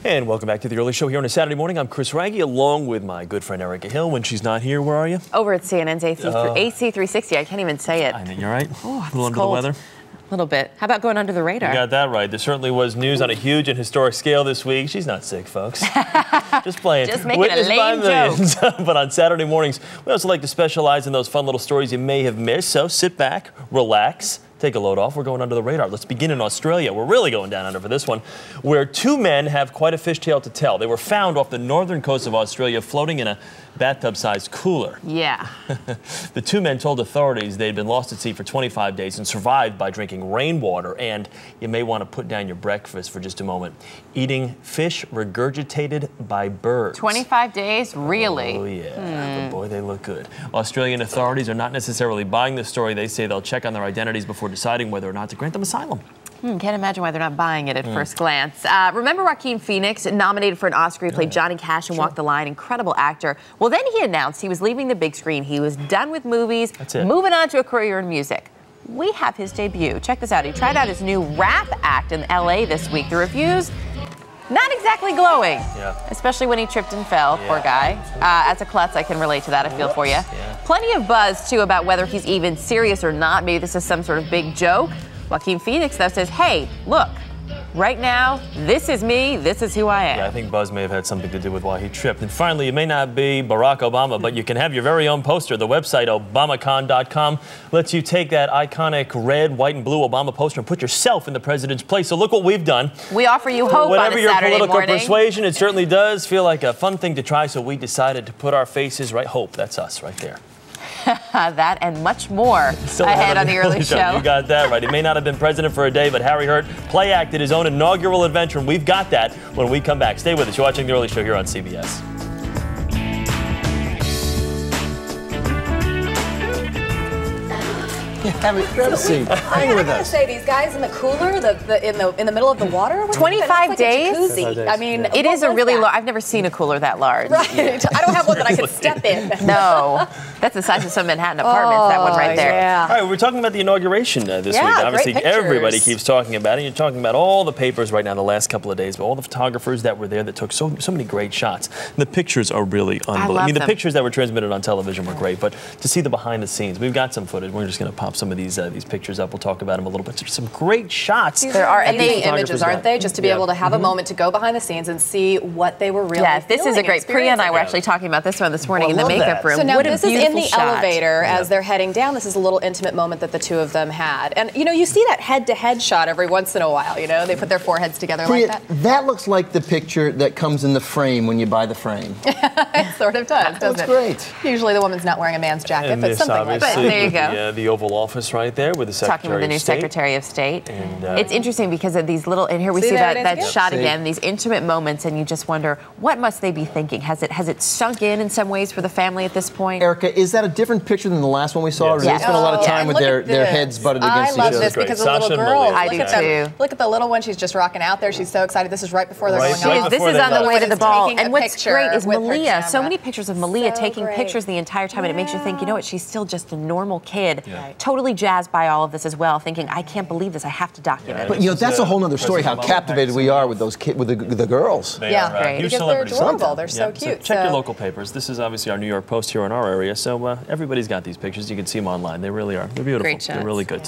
And welcome back to the early show here on a Saturday morning. I'm Chris Wragge, along with my good friend Erica Hill. When she's not here, where are you? Over at CNN's AC360. I can't even say it. I think you're right. Oh, a little under the weather. A little bit. How about going under the radar? You got that right. There certainly was news on a huge and historic scale this week. She's not sick, folks. Just playing. Just making a lame joke. But on Saturday mornings, we also like to specialize in those fun little stories you may have missed. So sit back, relax, take a load off. We're going under the radar. Let's begin in Australia. We're really going down under for this one, where two men have quite a fishtail to tell. They were found off the northern coast of Australia floating in a bathtub-sized cooler. Yeah. The two men told authorities they'd been lost at sea for 25 days and survived by drinking rainwater. And you may want to put down your breakfast for just a moment. Eating fish regurgitated by birds. 25 days? Really? Oh, yeah. But boy, they look good. Australian authorities are not necessarily buying the story. They say they'll check on their identities before deciding whether or not to grant them asylum. Can't imagine why they're not buying it at first glance. Remember Joaquin Phoenix, nominated for an Oscar? He played Johnny Cash in Walk the Line. Incredible actor. Well, then he announced he was leaving the big screen. He was done with movies, moving on to a career in music. We have his debut. Check this out. He tried out his new rap act in LA this week. The reviews, not exactly glowing, especially when he tripped and fell, poor guy. As a klutz, I can relate to that. I feel for you. Plenty of buzz, too, about whether he's even serious or not. Maybe this is some sort of big joke. Joaquin Phoenix, though, says, hey, look, right now, this is me, this is who I am. Yeah, I think buzz may have had something to do with why he tripped. And finally, it may not be Barack Obama, but you can have your very own poster. The website, Obamacon.com, lets you take that iconic red, white, and blue Obama poster and put yourself in the president's place. So look what we've done. We offer you hope Whatever on a your Saturday political morning. persuasion, it certainly does feel like a fun thing to try, so we decided to put our faces right. Hope, that's us right there. That and much more ahead on the early show. You got that right. He may not have been president for a day, but Harry Hurt play acted his own inaugural adventure, and we've got that when we come back. Stay with us. You're watching the early show here on CBS. Have a seat. Hang with us. Say these guys in the cooler, in the middle of the water. 25 days. I mean, it is a really large. I've never seen a cooler that large. Right. I don't have one that I could step in. No, that's the size of some Manhattan apartments. That one right there. Yeah. All right, we're talking about the inauguration this week. Obviously, great everybody keeps talking about it. You're talking about all the papers right now the last couple of days, but all the photographers that were there that took so many great shots. And the pictures are really unbelievable. I mean, the pictures that were transmitted on television were great, but to see the behind the scenes, we've got some footage. We're just going to pop some of these pictures up. We'll talk about them a little bit. There's some great shots. There are amazing images, aren't they? Just to be able to have a moment to go behind the scenes and see what they were really this is a great. Priya and I were actually talking about this one this morning in the makeup room. So now this is in the elevator shot. as they're heading down. This is a little intimate moment that the two of them had. And, you know, you see that head-to-head shot every once in a while, you know? They put their foreheads together Priya, like that. That looks like the picture that comes in the frame when you buy the frame. It sort of does, doesn't That's it? great. Usually the woman's not wearing a man's jacket, but something like that. But there you go. The Oval Office right there with the Secretary with the new Secretary of State. And, it's interesting because of these little, and here we see that shot again, these intimate moments, and you just wonder, what must they be thinking? Has it sunk in some ways for the family at this point? Erica, is that a different picture than the last one we saw? Or do they spend a lot of time with their heads butted against each other? I love this because of the little girl. I do too. Look at the little one. She's just rocking out there. She's so excited. This is right before they're going on. This is on the way to the ball. And what's great is Malia. So many pictures of Malia taking pictures the entire time, and it makes you think, you know what, she's still just a normal kid. Totally jazzed by all of this as well, thinking, I can't believe this. I have to document it. But, you know, that's a whole other story, how captivated we are with those with the girls. They are, great. Because they're adorable. They're so cute. So check your local papers. This is obviously our New York Post here in our area, so everybody's got these pictures. You can see them online. They really are. They're beautiful. Great shots. They're really good.